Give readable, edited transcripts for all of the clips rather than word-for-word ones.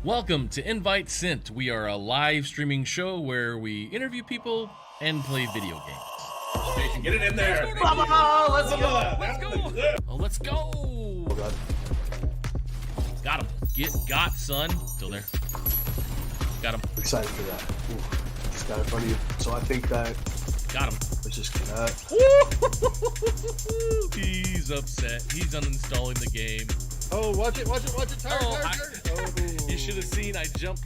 Welcome to Invite Sent. We are a live streaming show where we interview people and play video games. Jason, get it in there. Let's go. Let's go. Oh, God. Got him. Got, son. Still there. Got him. Excited for that. Ooh, just got in front of you. So I think that. Got him. Let's just get that. He's upset. He's uninstalling the game. Oh, watch it. Tire. You should have seen I jumped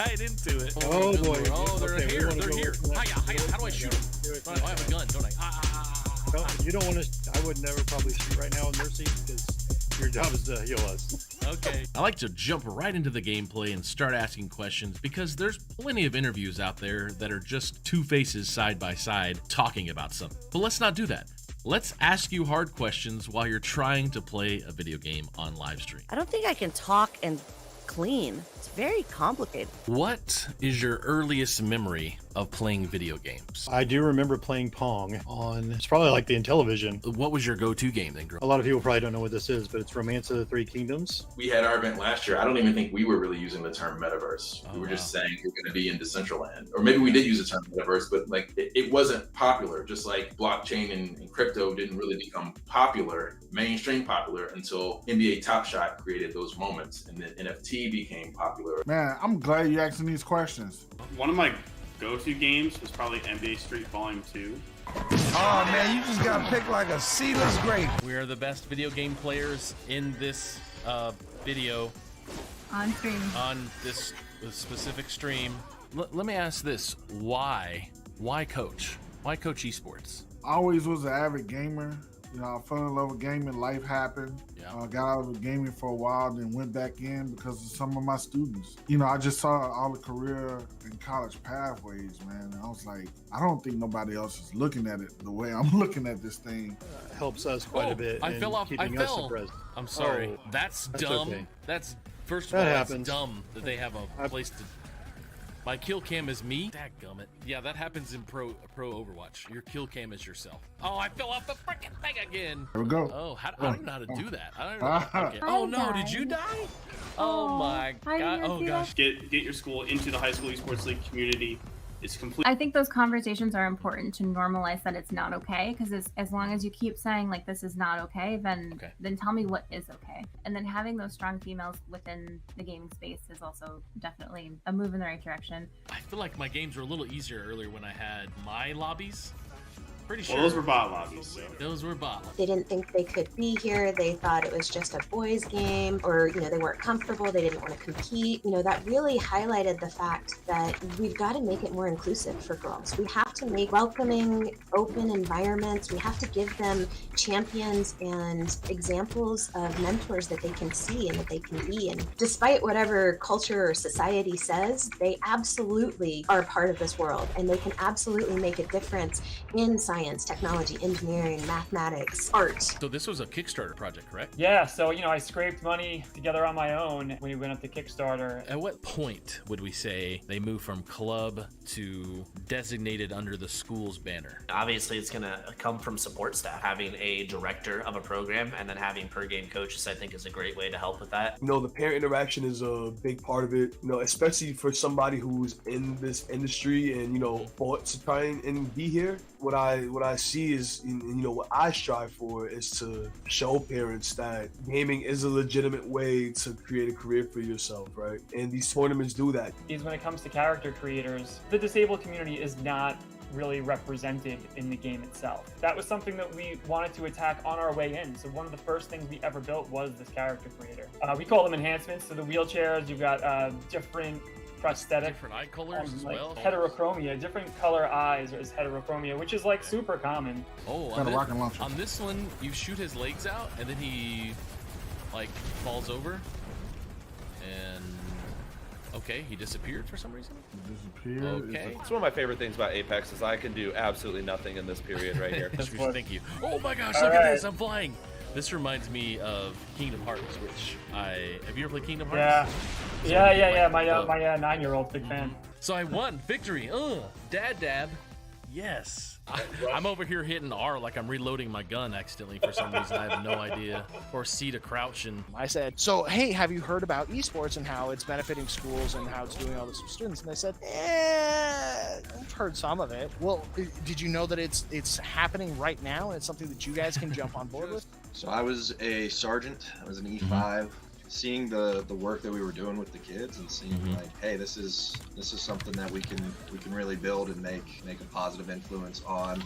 right into it. Oh, boy. Oh, they're Okay, here. we wanna They're go here. with that. Hiya. How do I shoot them? Oh, I have a gun, don't I? You don't want to. I would never probably shoot right now in their seat because your job is to heal us. Okay. I like to jump right into the gameplay and start asking questions because there's plenty of interviews out there that are just two faces side by side talking about something. But let's not do that. Let's ask you hard questions while you're trying to play a video game on live stream. I don't think I can talk and clean. It's very complicated. What is your earliest memory of playing video games? I do remember playing Pong on, it's probably like the Intellivision. What was your go-to game then, girl? A lot of people probably don't know what this is, but it's Romance of the Three Kingdoms. We had our event last year. I don't even think we were really using the term metaverse. We were just saying we're going to be in Decentraland. Or maybe we did use the term metaverse, but like it wasn't popular. Just like blockchain and crypto didn't really become popular, mainstream popular, until NBA Top Shot created those moments. And then NFT became popular. Man, I'm glad you're asking these questions. One of my go-to games was probably NBA Street Volume 2. Oh man, you just gotta pick like a seedless grape. We are the best video game players in this video on stream. On this specific stream. Let me ask this: Why coach? Why coach esports? I always was an avid gamer. You know, I fell in love with gaming. Life happened. Got out of gaming for a while, then went back in because of some of my students. You know, I just saw all the career and college pathways, man. And I was like, I don't think nobody else is looking at it the way I'm looking at this thing. Helps us quite a bit. I fell off. I fell. I'm sorry. Oh, that's dumb. Okay. That's first of all, that's dumb that they have a place to. My kill cam is me. Dadgummit. Yeah, that happens in pro Overwatch. Your kill cam is yourself. Oh, I fell off the freaking thing again. There we go. Oh, I don't know how to do that. I don't know. Okay. Oh no, did you die? Oh my god. Oh gosh. Get your school into the high school esports league community. It's complete. I think those conversations are important to normalize that it's not okay, because as long as you keep saying like this is not okay, then tell me what is okay. And then having those strong females within the gaming space is also definitely a move in the right direction. I feel like my games were a little easier earlier when I had my lobbies. Pretty sure. Well, those were bot lobbies. So. Those were bot lobbies. They didn't think they could be here. They thought it was just a boys' game, or, you know, they weren't comfortable. They didn't want to compete. You know, that really highlighted the fact that we've got to make it more inclusive for girls. We have to make welcoming, open environments. We have to give them champions and examples of mentors that they can see and that they can be. And despite whatever culture or society says, they absolutely are a part of this world, and they can absolutely make a difference in science, technology, engineering, mathematics, art. So this was a Kickstarter project, correct? Yeah, so, you know, I scraped money together on my own when we went up to Kickstarter. At what point would we say they move from club to designated under the school's banner? Obviously, it's going to come from support staff. Having a director of a program and then having per game coaches, I think, is a great way to help with that. You know, the parent interaction is a big part of it, you know, especially for somebody who's in this industry and, you know, fought to try and be here. What I see is, you know, what I strive for is to show parents that gaming is a legitimate way to create a career for yourself, right? And these tournaments do that. Is when it comes to character creators, the disabled community is not really represented in the game itself. That was something that we wanted to attack on our way in. So one of the first things we ever built was this character creator. We call them enhancements. So the wheelchairs, you've got different prosthetic, different eye colors as well. Heterochromia, different color eyes is heterochromia, which is like super common. Oh, on this one, you shoot his legs out and then he like falls over and okay, he disappeared for some reason. Okay. It's one of my favorite things about Apex is I can do absolutely nothing in this period right here. Thank you. Oh my gosh, look at this, I'm flying. This reminds me of Kingdom Hearts, which have you ever played Kingdom Hearts? Yeah. My 9-year-old big fan. So I won victory. Dad dab. Yes. I'm over here hitting R like I'm reloading my gun accidentally for some reason. I have no idea. Or C to crouch and... I said, so, hey, have you heard about esports and how it's benefiting schools and how it's doing all this for students? And they said, I've heard some of it. Well, did you know that it's happening right now and it's something that you guys can jump on board with? So I was a sergeant. I was an E5. Mm-hmm. Seeing the work that we were doing with the kids and seeing like, hey, this is something that we can really build and make a positive influence on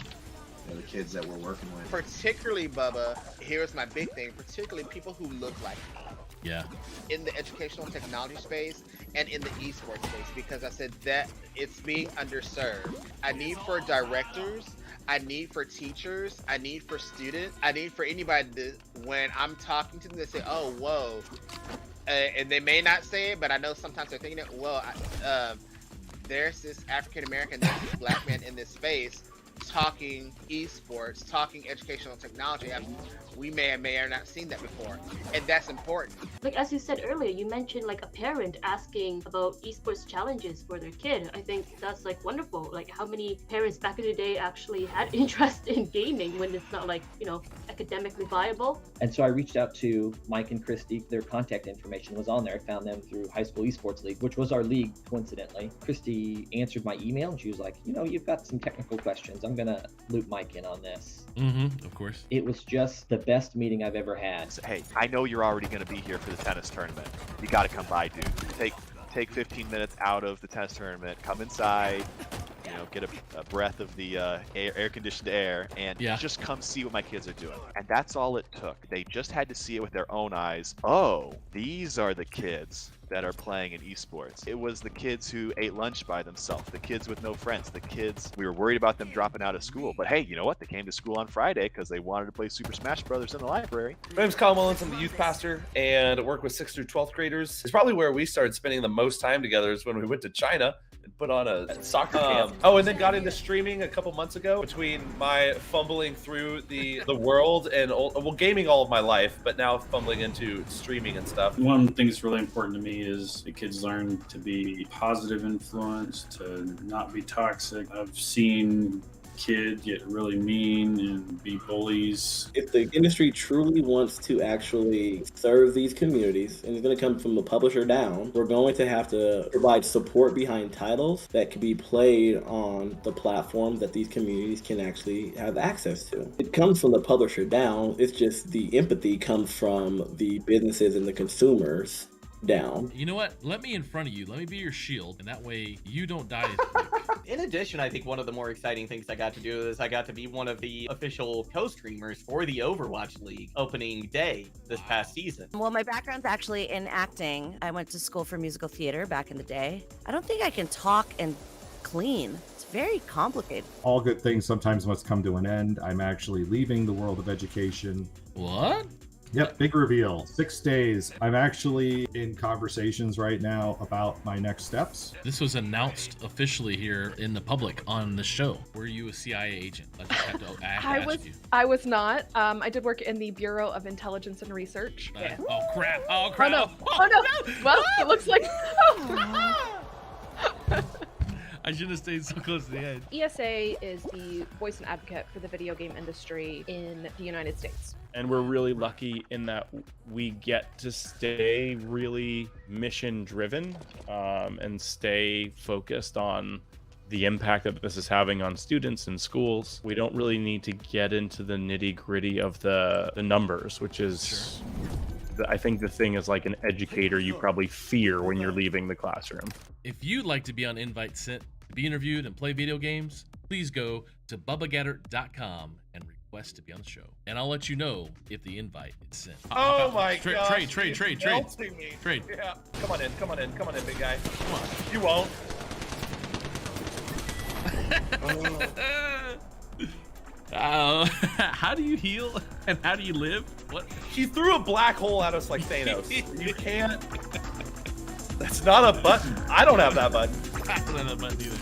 the kids that we're working with. Particularly, Bubba, here's my big thing, particularly people who look like me. Yeah. In the educational technology space and in the esports space, because I said that it's being underserved. I need for directors, I need for teachers, I need for students, I need for anybody to, when I'm talking to them, they say, oh, whoa. And they may not say it, but I know sometimes they're thinking it, well, there's this African American, there's this black man in this space talking esports, talking educational technology. We may have not seen that before, and that's important. Like as you said earlier, you mentioned like a parent asking about esports challenges for their kid. I think that's like wonderful. Like how many parents back in the day actually had interest in gaming when it's not like, academically viable. And so I reached out to Mike and Christy. Their contact information was on there. I found them through High School Esports League, which was our league, coincidentally. Christy answered my email and she was like, you've got some technical questions. I'm gonna loop Mike in on this. Of course. It was just the best meeting I've ever had. Hey, I know you're already going to be here for the tennis tournament. You got to come by, dude. Take 15 minutes out of the tennis tournament, come inside, get a breath of the air-conditioned air, and just come see what my kids are doing. And that's all it took. They just had to see it with their own eyes. Oh, these are the kids that are playing in esports. It was the kids who ate lunch by themselves, the kids with no friends, the kids, we were worried about them dropping out of school. But hey, you know what? They came to school on Friday because they wanted to play Super Smash Brothers in the library. My name's Kyle Mullins. I'm the youth pastor and work with 6th through 12th graders. It's probably where we started spending the most time together is when we went to China and put on a soccer camp. And then got into streaming a couple months ago between my fumbling through the world and gaming all of my life, but now fumbling into streaming and stuff. One thing that's really important to me is the kids learn to be positive influence, to not be toxic. I've seen kids get really mean and be bullies. If the industry truly wants to actually serve these communities, and it's going to come from the publisher down, we're going to have to provide support behind titles that can be played on the platform that these communities can actually have access to. It comes from the publisher down, it's just the empathy comes from the businesses and the consumers down. You know what? Let me in front of you. Let me be your shield, and that way you don't die as quick. In addition, I think one of the more exciting things I got to do is I got to be one of the official co-streamers for the Overwatch League opening day this past season. Well, my background's actually in acting. I went to school for musical theater back in the day. I don't think I can talk and clean. It's very complicated. All good things sometimes must come to an end. I'm actually leaving the world of education. What? Yep, big reveal. 6 days. I'm actually in conversations right now about my next steps. This was announced officially here in the public on the show. Were you a CIA agent? I just have to ask you. I was not. I did work in the Bureau of Intelligence and Research. Yeah. Oh crap! Oh crap! Oh no! Well, it looks like. I should have stayed so close to the edge. ESA is the voice and advocate for the video game industry in the United States. And we're really lucky in that we get to stay really mission driven and stay focused on the impact that this is having on students and schools. We don't really need to get into the nitty gritty of the numbers, which is, I think the thing is, like an educator, you probably fear when you're leaving the classroom. If you'd like to be on invite sent to be interviewed and play video games, please go to BubbaGatter.com and request to be on the show, and I'll let you know if the invite is sent. Oh my god! Trade. Yeah, come on in, big guy. Come on. You won't. How do you heal and how do you live? What? She threw a black hole at us like Thanos. You can't. That's not a button. I don't have that button. I don't have that button either.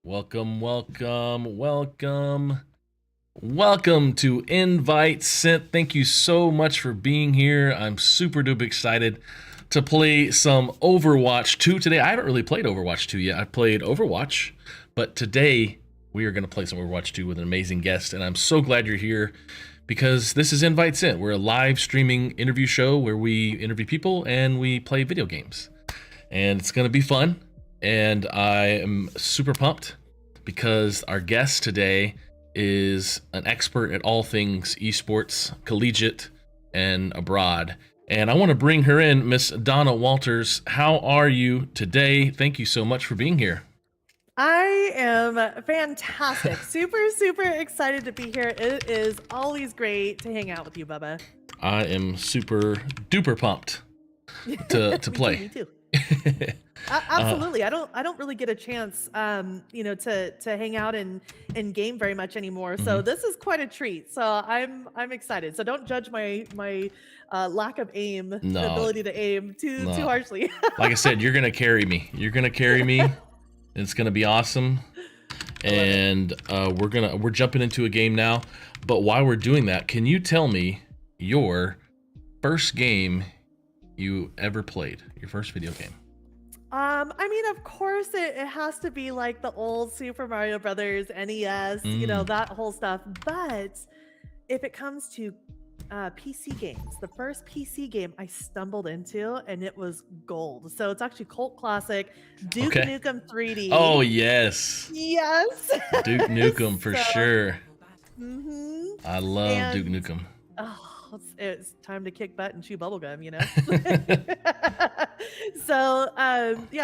Welcome. Welcome to Invite Sent. Thank you so much for being here. I'm super duper excited to play some Overwatch 2 today. I haven't really played Overwatch 2 yet. I played Overwatch, but today we are going to play some Overwatch 2 with an amazing guest, and I'm so glad you're here because this is Invite Sent. We're a live streaming interview show where we interview people and we play video games. And it's going to be fun, and I am super pumped because our guest today is an expert at all things esports, collegiate, and abroad. And I want to bring her in, Miss Donna Walters. How are you today? Thank you so much for being here. I am fantastic. Super excited to be here. It is always great to hang out with you, Bubba. I am super duper pumped to play. Me too. Absolutely. I don't really get a chance to hang out and game very much anymore. So this is quite a treat. So I'm excited. So don't judge my lack of aim, the ability to aim too harshly. Like I said, you're gonna carry me. You're gonna carry me. It's gonna be awesome. And we're jumping into a game now. But while we're doing that, can you tell me your first game you ever played? Your first video game? I mean, of course, it has to be like the old Super Mario Brothers, NES, that whole stuff. But if it comes to PC games, the first PC game I stumbled into, and it was gold. So it's actually cult classic, Duke Nukem 3D. Oh, yes. Yes. Duke Nukem for sure. Mm-hmm. I love Duke Nukem. Oh, it's time to kick butt and chew bubblegum, So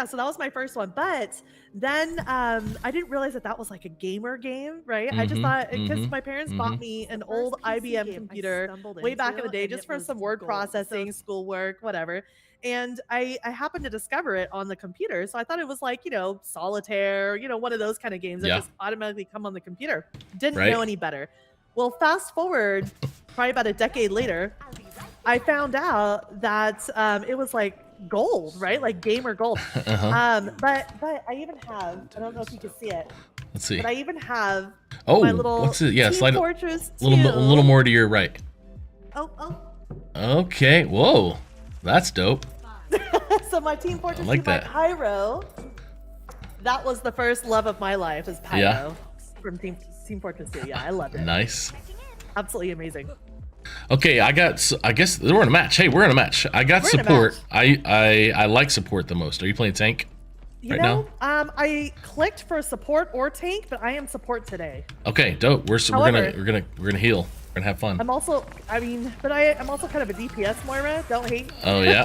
so that was my first one. But then I didn't realize that was like a gamer game, right? I just thought, because my parents bought me an old IBM computer way back in the day, just for some word processing, schoolwork, whatever. And I happened to discover it on the computer. So I thought it was like, solitaire, one of those kind of games that just automatically come on the computer. Didn't know any better. Well, fast forward probably about a decade later, I found out that it was like gold, right? Like gamer gold. But I even have, I don't know if you can see it. Let's see. But I even have my little what's it? Yeah, slide Fortress a little more to your right. Oh. Okay. Whoa, that's dope. So my Team Fortress 2 like that. Pyro. That was the first love of my life, is Pyro from Team Fortress 2. Yeah, I loved it. Nice. Absolutely amazing. Okay, I guess we're in a match. Hey, we're in a match. I got support. I like support the most. Are you playing tank now? I clicked for support or tank, but I am support today. Okay, dope. We're gonna heal. We're gonna have fun. I'm also I'm also kind of a DPS, Moira. Don't hate. Oh yeah.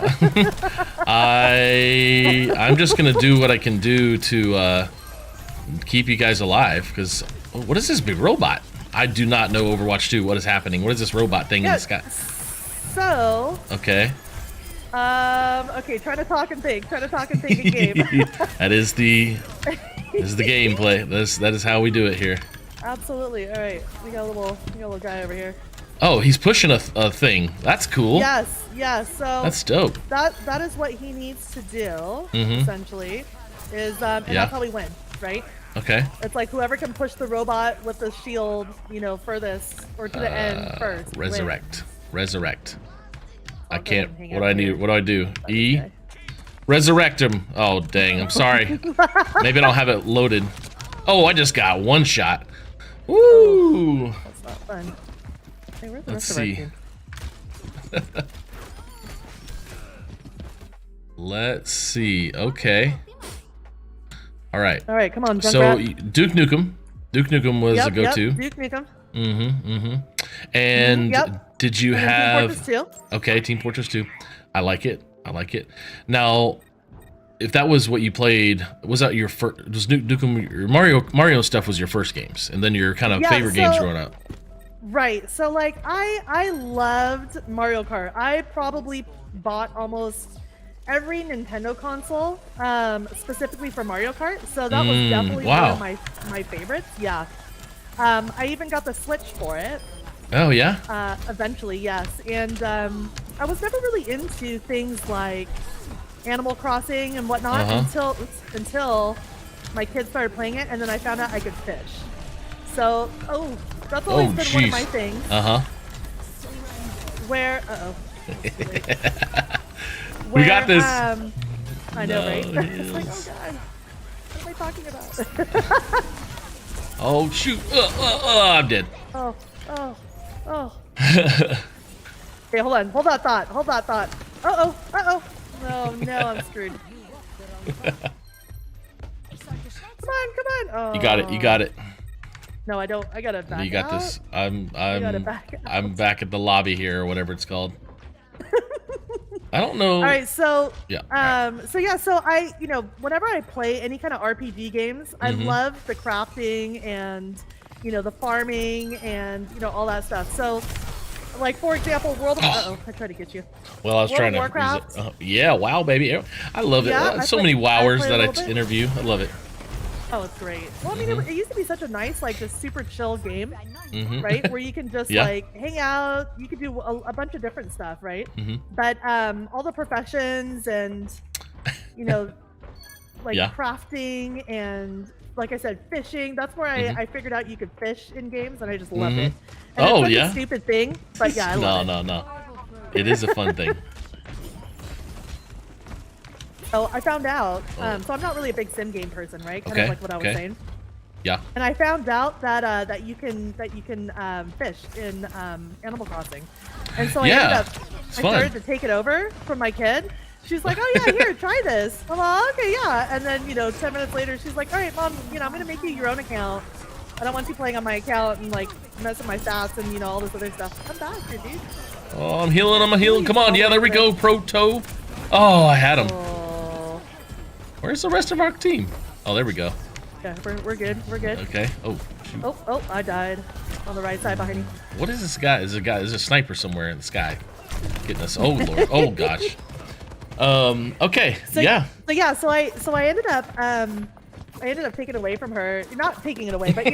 I'm just gonna do what I can do to keep you guys alive. Because what is this big robot? I do not know Overwatch 2. What is happening? What is this robot thing in the sky? So. Okay. Okay. Try to talk and think. In game. That is the gameplay. That is how we do it here. Absolutely. All right. We got a little guy over here. Oh, he's pushing a thing. That's cool. Yes. So. That's dope. That is what he needs to do. Essentially, is and that's how we win, right? Okay. It's like whoever can push the robot with the shield, furthest or to the end first. Resurrect. I I'll can't. What do I do? E. Okay. Resurrect him. Oh dang! I'm sorry. Maybe I don't have it loaded. Oh, I just got one shot. Woo! That's not fun. Hey, where's the Let's rest of our see. team? Let's see. Okay. All right. Come on, So Junkrat. Duke Nukem was a go-to. Duke Nukem. And did you have? Team Fortress 2. Okay, Team Fortress 2. I like it. Now, if that was what you played, was that your first? Was Nukem? Your Mario stuff was your first games, and then your kind of favorite games growing up. Right. So like I loved Mario Kart. I probably bought almost every Nintendo console, specifically for Mario Kart. So that was definitely one of my favorites. Yeah. I even got the Switch for it. Oh yeah. Eventually, yes. And I was never really into things like Animal Crossing and whatnot until my kids started playing it, and then I found out I could fish. So That's always been one of my things. Where We got this. I know, right? It's like, oh god, what am I talking about? Oh shoot! I'm dead. Oh. Okay, hold on. Hold that thought. Uh-oh. No, I'm screwed. Come on. Oh. You got it. No, I don't. I gotta back You got out. this. I'm back out. I'm back at the lobby here, or whatever it's called. I don't know. All right, so yeah. So I, whenever I play any kind of RPG games, I love the crafting and, the farming and, all that stuff. So, like for example, I tried to get you. Well, I was trying to. Warcraft. Yeah, WoW, baby. I love it. Yeah, So many wowers that I interview. I love it. Oh, it's great. Well, I mean, it used to be such a nice, like, just super chill game, Mhm. right? Where you can just Yeah. like hang out. You can do a bunch of different stuff, right? Mhm. But all the professions and like Yeah. crafting and, like I said, fishing. That's where I figured out you could fish in games, and I just love Mhm. it. And Oh, it's such yeah? a stupid thing, but yeah, I love it. No. It is a fun thing. So I found out. So I'm not really a big sim game person, right? Kind of like what I was saying. Yeah. And I found out that that you can fish in Animal Crossing, and so I started to take it over from my kid. She's like, "Oh yeah, here, try this." I'm like, "Okay, yeah." And then 10 minutes later, she's like, "All right, Mom, I'm gonna make you your own account. I don't want you playing on my account and like messing my stats and all this other stuff." I'm back here, dude. Oh, I'm healing. Come on. Yeah, there we go. Proto. Oh, I had him. Where's the rest of our team? Oh, there we go. Yeah, we're good. We're good. Okay. Oh, shoot. Oh, I died on the right side behind you. What is this guy? There's a sniper somewhere in the sky getting us. Oh lord. Oh gosh. Okay. So, yeah. So I ended up taking it away from her. Not taking it away, but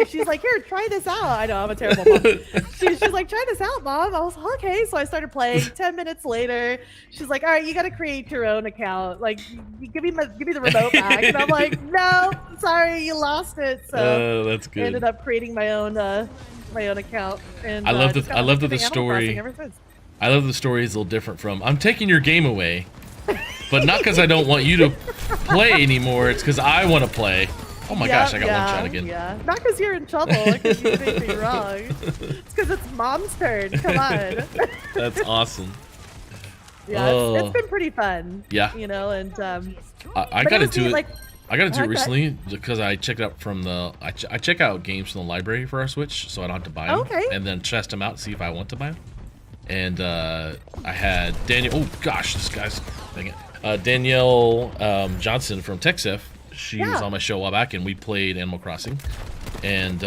she's like, "Here, try this out." I know I'm a terrible mom. She's like, "Try this out, Mom." I was like, "Okay." So I started playing. 10 minutes later, she's like, "All right, you got to create your own account. Like, give me the remote back." And I'm like, "No, sorry, you lost it." So that's good. I ended up creating my own account. And I love just got the into the Animal story. Crossing ever since. I love the story is a little different from I'm taking your game away, but not because I don't want you to play anymore. It's because I want to play. Oh my gosh, I got one shot again. Yeah, not because you're in trouble, because you did anything wrong. It's because it's Mom's turn. Come on. That's awesome. Yeah, it's been pretty fun. Yeah. And I got into it. I got into it Go ahead. recently because I checked out from the I check out games from the library for our Switch, so I don't have to buy them. Okay. And then test them out, see if I want to buy them. And I had Daniel. Oh gosh, this guy's dang it. Danielle Johnson from TechSef. She was on my show a while back, and we played Animal Crossing. And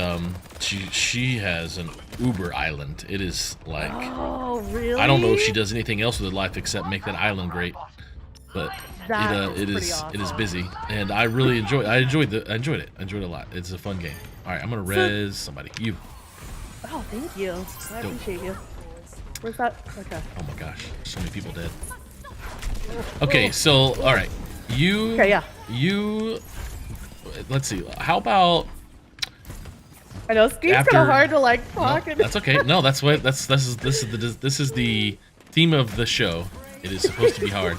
she has an Uber island. It is like oh really? I don't know if she does anything else with her life except make that island great. But it is busy, and I really enjoyed it. I enjoyed it. I enjoyed it a lot. It's a fun game. All right, I'm gonna res somebody. You. Oh, thank you. I appreciate you. Where's that? Okay. Oh my gosh, so many people dead. Okay, so all right, you. Okay, yeah. You. Let's see. How about? I know it's kind of hard to like talk. No, that's okay. No, that's what. This is the theme of the show. It is supposed to be hard.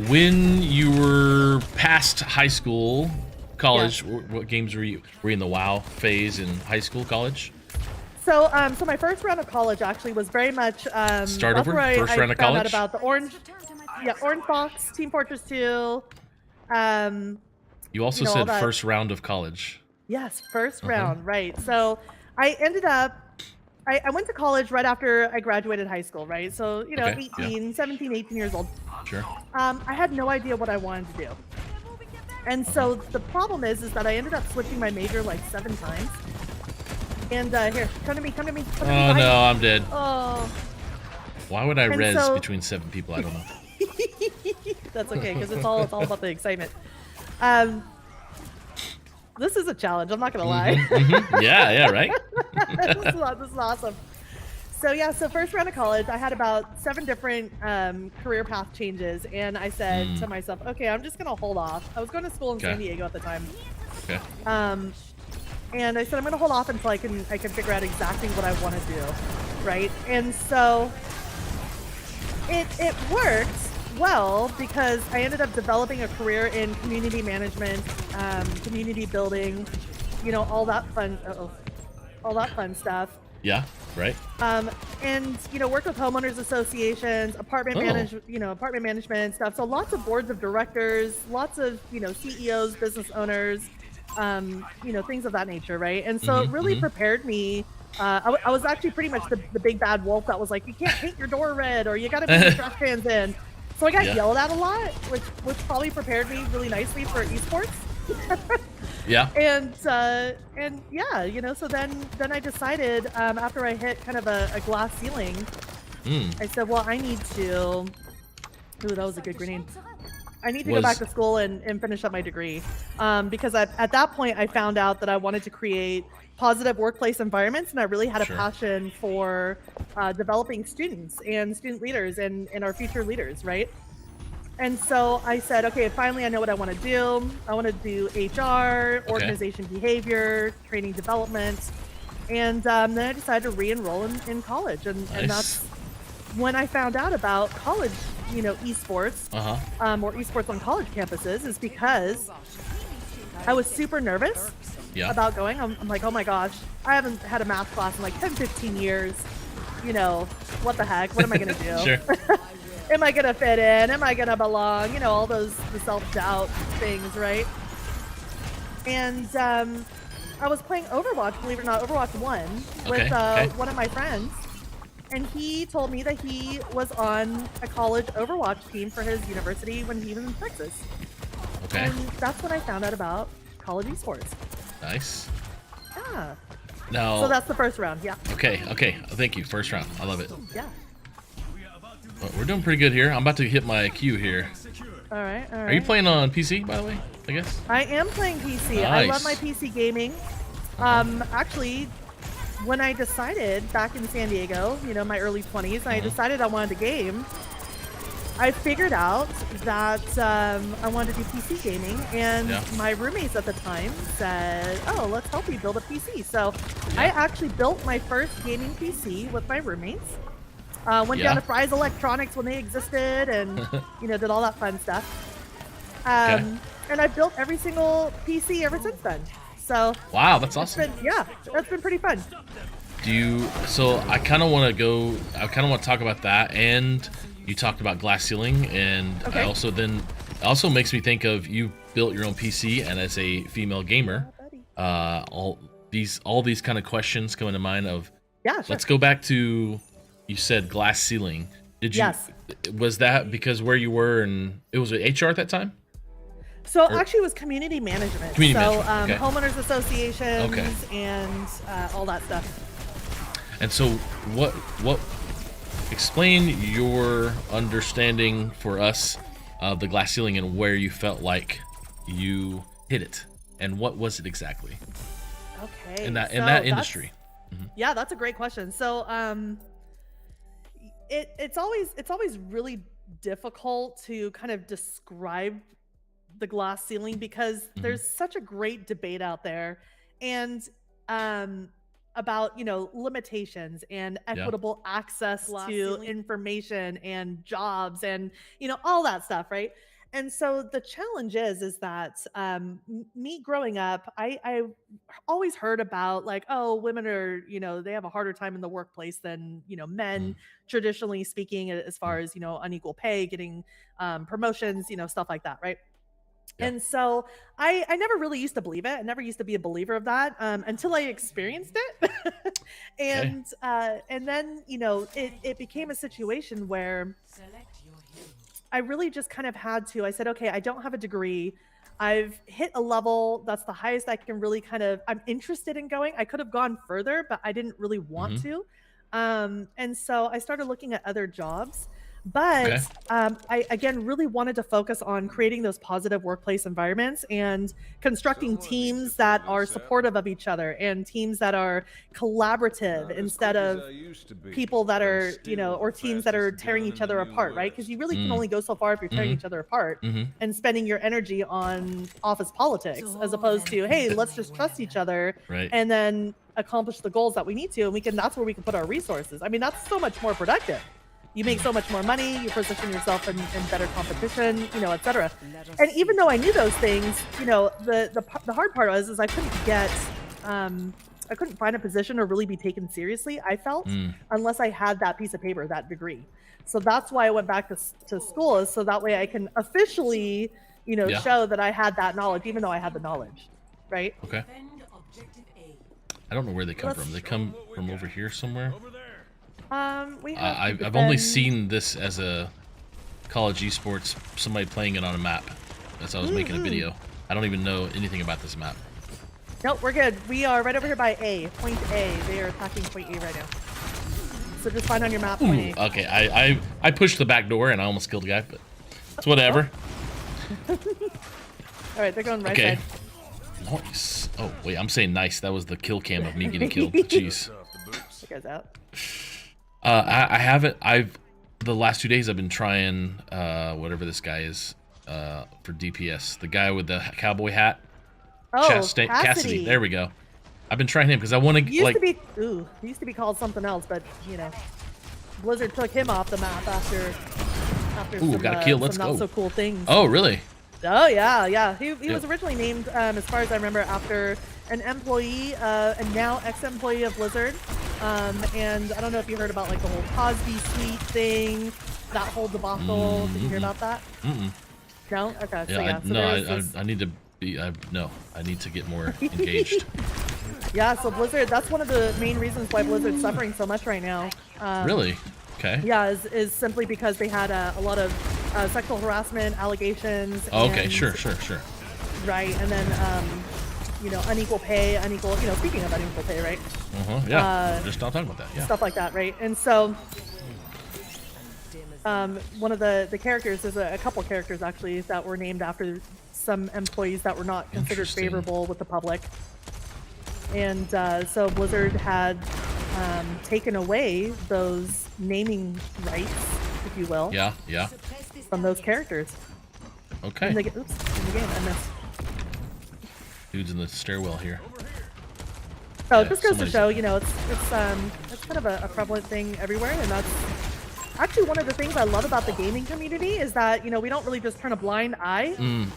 When you were past high school, college, what games were you? Were you in the WoW phase in high school, college? So, so my first round of college actually was very much Start over? where First round of found out college? about the Orange Fox, Team Fortress 2. You also all said that. first round of college. Yes, first round, right. So I ended up, I went to college right after I graduated high school, right? So, Okay, 17, 18 years old. Sure. I had no idea what I wanted to do. And so the problem is that I ended up switching my major like 7 times. And here, come to me. Oh no, I'm dead. Oh. Why would I And res so- between 7 people? I don't know. That's okay, because it's all about the excitement. This is a challenge. I'm not gonna lie. Yeah, right. this is awesome. So yeah, so first round of college, I had about 7 different career path changes, and I said to myself, okay, I'm just gonna hold off. I was going to school in San Diego at the time. Okay. And I said, I'm going to hold off until I can figure out exactly what I want to do, right? And so it worked well because I ended up developing a career in community management, community building, all that fun stuff. Yeah, right. And work with homeowners associations, apartment management stuff. So lots of boards of directors, lots of CEOs, business owners, things of that nature, right? And so it really prepared me. I was actually pretty much the big bad wolf that was like, you can't paint your door red, or you got to put your trash cans in. So I got yelled at a lot, which probably prepared me really nicely for esports. Yeah. And yeah, so then I decided after I hit kind of a glass ceiling, I said, well, I need to. Ooh, that was a good grenade. I need to go back to school and finish up my degree, because at that point I found out that I wanted to create positive workplace environments, and I really had a passion for developing students and student leaders and our future leaders, right? And so I said, okay, finally I know what I want to do. I want to do HR, organization behavior, training development, and then I decided to re-enroll in college, and that's when I found out about college, esports, or esports on college campuses, is because I was super nervous about going. I'm like, oh my gosh, I haven't had a math class in like 10, 15 years. What the heck? What am I going to do? Sure. Am I going to fit in? Am I going to belong? All the self-doubt things, right? And I was playing Overwatch, believe it or not, Overwatch 1 with one of my friends. And he told me that he was on a college Overwatch team for his university when he was in Texas. Okay. And that's when I found out about college esports. Nice. Yeah. Now. So that's the first round. Yeah. Okay. Thank you. First round. I love it. Yeah. Well, we're doing pretty good here. I'm about to hit my queue here. All right. Are you playing on PC, by the way? I guess. I am playing PC. Nice. I love my PC gaming. Actually, when I decided back in San Diego, my early 20s, I decided I wanted to game. I figured out that I wanted to do PC gaming, and my roommates at the time said, oh, let's help you build a PC. So I actually built my first gaming PC with my roommates. Went down to Fry's Electronics when they existed, and did all that fun stuff. And I've built every single PC ever since then. So wow, that's awesome. That's been pretty fun. So I kind of want to talk about that, and you talked about glass ceiling, and I also makes me think of you built your own PC, and as a female gamer, all these kind of questions come into mind of let's go back to, you said glass ceiling. Did you was that because where you were, and it was HR at that time? So actually it was community management. Homeowners associations and all that stuff. And so what explain your understanding for us of the glass ceiling and where you felt like you hit it, and what was it exactly? Okay. In that industry. Yeah, that's a great question. So it's always really difficult to kind of describe the glass ceiling because there's such a great debate out there, and about limitations and equitable access to information and jobs and all that stuff, right? And so the challenge is that me growing up, I always heard about like, oh, women are they have a harder time in the workplace than men, traditionally speaking, as far as unequal pay, getting promotions, stuff like that, right? And so I never really used to believe it. I never used to be a believer of that until I experienced it. And then, it became a situation where I really just kind of had to, I said, okay, I don't have a degree. I've hit a level that's the highest I can really I'm interested in going. I could have gone further, but I didn't really want to. And so I started looking at other jobs. But Okay. I, again, really wanted to focus on creating those positive workplace environments and constructing teams that are supportive of each other and teams that are collaborative instead of people that are, or teams that are tearing each other apart, right? Because you really can only go so far if you're tearing each other apart and spending your energy on office politics, as opposed to, hey, let's just trust each other Right. and then accomplish the goals that we need to, and that's where we can put our resources. I mean, that's so much more productive. You make so much more money, you position yourself in better competition, et cetera. And even though I knew those things, the hard part was I couldn't get, I couldn't find a position or really be taken seriously, I felt, unless I had that piece of paper, that degree. So that's why I went back to school, is so that way I can officially, show that I had that knowledge, even though I had the knowledge, right? Okay. I don't know where they come from. They come from over here somewhere. I've only seen this as a college esports, somebody playing it on a map. As I was making a video. I don't even know anything about this map. Nope, we're good. We are right over here by A, point A. They are attacking point A right now. So just find on your map point A. Okay, I pushed the back door and I almost killed a guy, but it's whatever. All right, they're going right Okay. side. Nice. Oh wait, I'm saying nice. That was the kill cam of me getting killed. Jeez. That guy's out. I haven't. The last 2 days I've been trying whatever this guy is for DPS. The guy with the cowboy hat. Oh, Cassidy. There we go. I've been trying him because I want to He used to be called something else, but Blizzard took him off the map after Ooh, got a kill. Let's some go. not so cool things. Oh, really? Oh yeah. He was originally named, as far as I remember, after an employee, and now ex-employee of Blizzard. And I don't know if you heard about like the whole Cosby Suite thing, that whole debacle. Did you hear about that? No. Okay. Yeah. I need to be. No, I need to get more engaged. Yeah. So Blizzard. That's one of the main reasons why Blizzard's suffering so much right now. Really? Okay. Yeah, is simply because they had a lot of sexual harassment allegations. Okay. And, Sure. Right, and then unequal pay, speaking of unequal pay, right? Yeah. Just not talking about that. Yeah. Stuff like that, right? And so, one of the characters, there's a couple characters actually that were named after some employees that were not considered favorable with the public. And so Blizzard had taken away those naming rights, if you will. Yeah. From those characters. Okay. In the game, I missed. Dude's in the stairwell here. So it just goes to show, it's kind of a prevalent thing everywhere, and that's actually one of the things I love about the gaming community is that, we don't really just turn a blind eye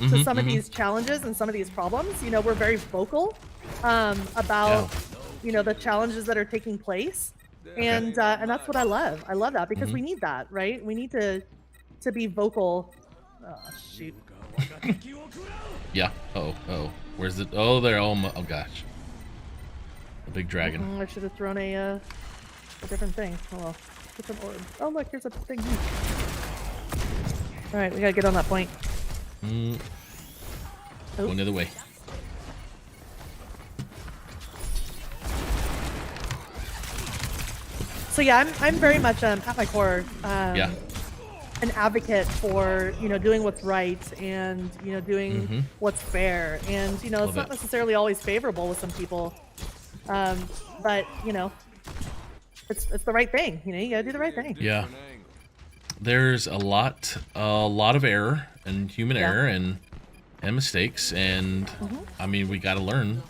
to some of these challenges and some of these problems. We're very vocal about, the challenges that are taking place. And that's what I love. I love that because we need that, right? We need to be vocal. Oh, shoot. Yeah. Oh. Where's it? Oh, there. Oh gosh. The big dragon. I should have thrown a different thing. Oh, well. Different orb. Oh, look, here's a thing. All right, we gotta get on that point. Going the other way. So yeah, I'm very much at my core an advocate for doing what's right and doing what's fair, and it's not necessarily always favorable with some people, but it's the right thing. You gotta do the right thing. Yeah. There's a lot of error and human error and mistakes, and I mean we gotta learn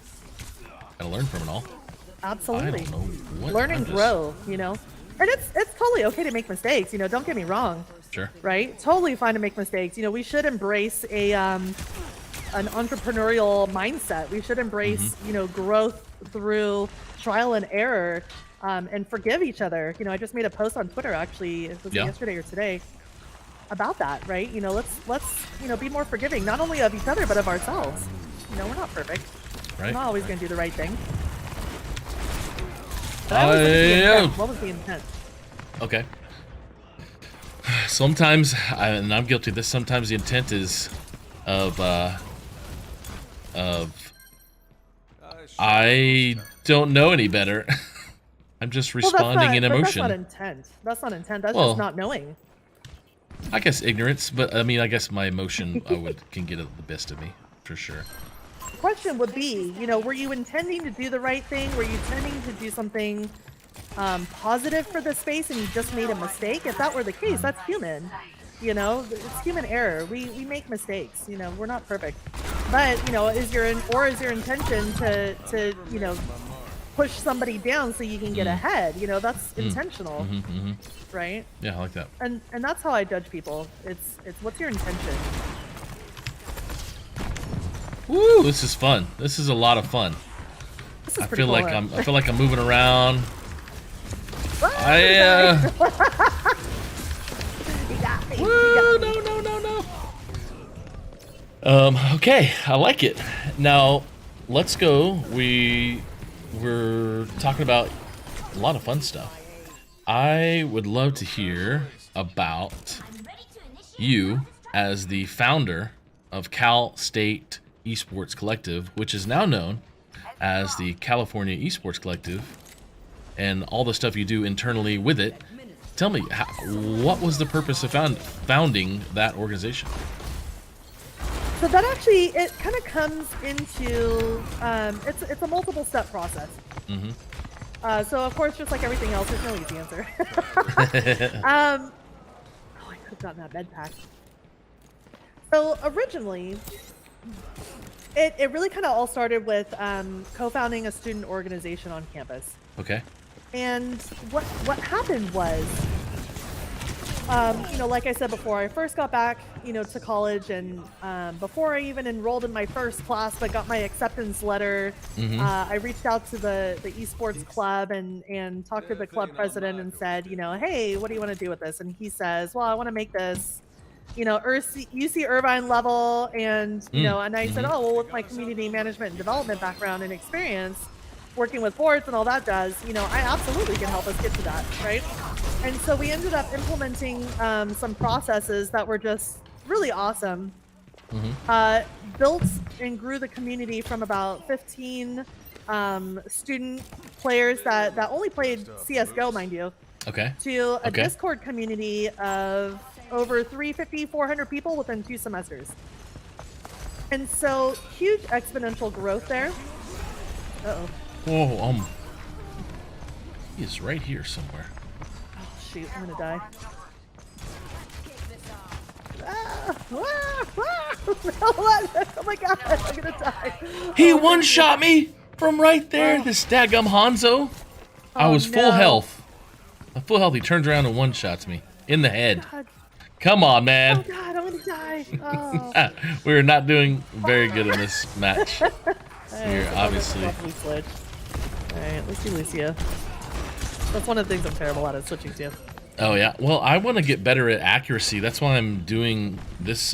from it all. Absolutely. I don't know what, Learn and grow, and it's totally okay to make mistakes. Don't get me wrong. Sure. Right? Totally fine to make mistakes. We should embrace an entrepreneurial mindset. We should embrace, growth through trial and error, and forgive each other. I just made a post on Twitter, actually, it was yesterday or today, about that, right? Let's be more forgiving, not only of each other, but of ourselves. We're not perfect. Right. We're not always going to do the right thing. But what was the intent? Okay. Sometimes, and I'm guilty of this, sometimes the intent is of I don't know any better. I'm just responding in emotion. That's not intent. That's just not knowing. I guess ignorance, but I mean, I guess my emotion can get the best of me for sure. The question would be, you know, were you intending to do the right thing? Were you intending to do something positive for the space and you just made a mistake? If that were the case, that's human. You know, it's human error. We make mistakes. You know, we're not perfect. But you know, is your intention to you know, push somebody down so you can get ahead? You know, that's intentional, right? Yeah, I like that. And that's how I judge people. It's what's your intention? Woo! This is fun. This is a lot of fun. This is I pretty feel cool, like huh? I feel like I'm moving around. Woo, no. Okay, I like it. Now, let's go. We're talking about a lot of fun stuff. I would love to hear about you as the founder of Cal State Esports Collective, which is now known as the California Esports Collective, and all the stuff you do internally with it. Tell me, what was the purpose of founding that organization? So that actually, it kind of comes into, it's a multiple step process. So of course, just like everything else, there's no easy answer. Oh, I could have gotten that med pack. So originally, it really kind of all started with co-founding a student organization on campus. Okay. And what happened was, you know, like I said before, I first got back, you know, to college, and before I even enrolled in my first class, but got my acceptance letter, I reached out to the esports club and talked to the club president and said, you know, hey, what do you want to do with this? And he says, well, I want to make this, you know, UC Irvine level, and you know, and I said, oh, well, with my community management and development background and experience, working with boards and all that does, you know, I absolutely can help us get to that, right? And so we ended up implementing some processes that were just really awesome. Built and grew the community from about 15 student players that only played CSGO, mind you, to a Discord community of over 350, 400 people within 2 semesters. And so huge exponential growth there. Uh-oh. Whoa, he is right here somewhere. Oh shoot, I'm gonna die. Oh my god, I'm gonna die. He one-shot me from right there, this daggum Hanzo. I was full health. Full health, he turns around and one-shots me in the head. God. Come on, man. Oh god, I'm gonna die. Oh. We're not doing very good in this match. Here, obviously. Alright, let's see Lucia. That's one of the things I'm terrible at, is switching to. Oh yeah, well, I want to get better at accuracy. That's why I'm doing this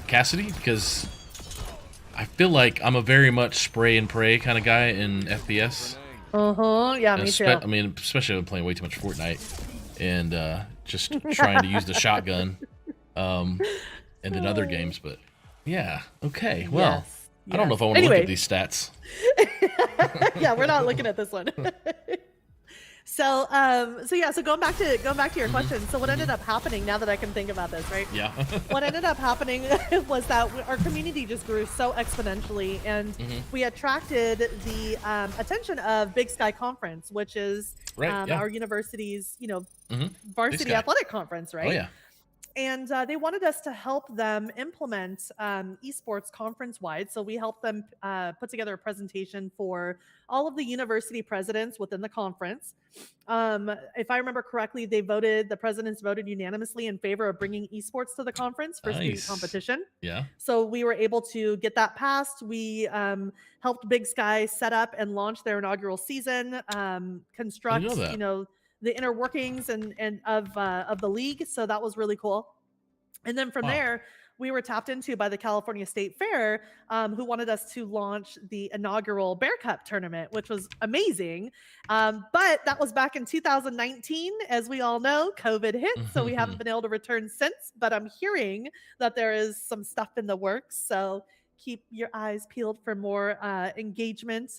Cassidy, because I feel like I'm a very much spray and pray kind of guy in FPS. Yeah, me too. I mean, especially when I'm playing way too much Fortnite and just trying to use the shotgun and in other games, but yeah, okay, well, I don't know if I want to look at these stats. Yeah, we're not looking at this one. So going back to your question. So what ended up happening, now that I can think about this, right? Yeah. What ended up happening was that our community just grew so exponentially, and we attracted the attention of Big Sky Conference, which is our university's, you know, varsity athletic conference, right? Oh yeah. And they wanted us to help them implement esports conference-wide. So we helped them put together a presentation for all of the university presidents within the conference. If I remember correctly, the presidents voted unanimously in favor of bringing esports to the conference for student competition. Yeah. So we were able to get that passed. We helped Big Sky set up and launch their inaugural season, construct, you know, the inner workings and of the league. So that was really cool. And then from there, we were tapped into by the California State Fair, who wanted us to launch the inaugural Bear Cup tournament, which was amazing. But that was back in 2019. As we all know, COVID hit, so we haven't been able to return since. But I'm hearing that there is some stuff in the works. So keep your eyes peeled for more engagement,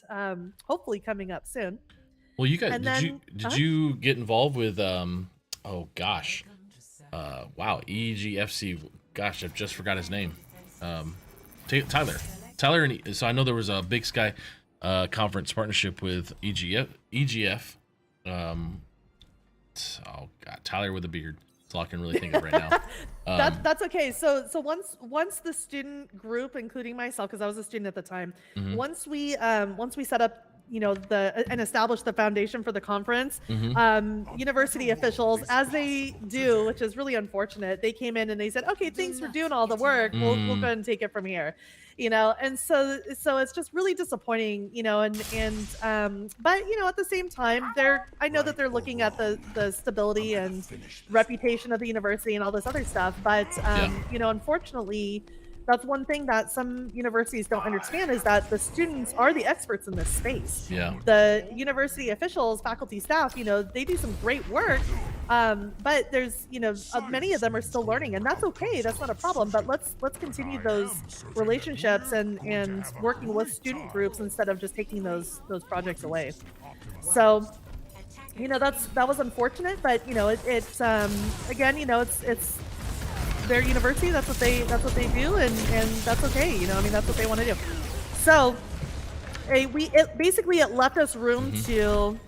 hopefully coming up soon. Well, you guys, did you get involved with oh gosh, Wow, EGFC. Gosh, I just forgot his name. Tyler. And so I know there was a Big Sky conference partnership with EGF. Oh God, Tyler with a beard. That's all I can really think of right now. That's okay. So once the student group, including myself, because I was a student at the time, once we set up, and established the foundation for the conference, university officials, as they do, which is really unfortunate, they came in and they said, okay, thanks for doing all the work. We'll go ahead and take it from here. And so it's just really disappointing, but at the same time, I know that they're looking at the stability and reputation of the university and all this other stuff, but unfortunately, that's one thing that some universities don't understand, is that the students are the experts in this space. Yeah. The university officials, faculty, staff, they do some great work, but there's, many of them are still learning, and that's okay. That's not a problem. But let's continue those relationships and working with student groups instead of just taking those projects away. So, that was unfortunate, but it's their university. That's what they do, and that's okay. That's what they want to do. So it left us room to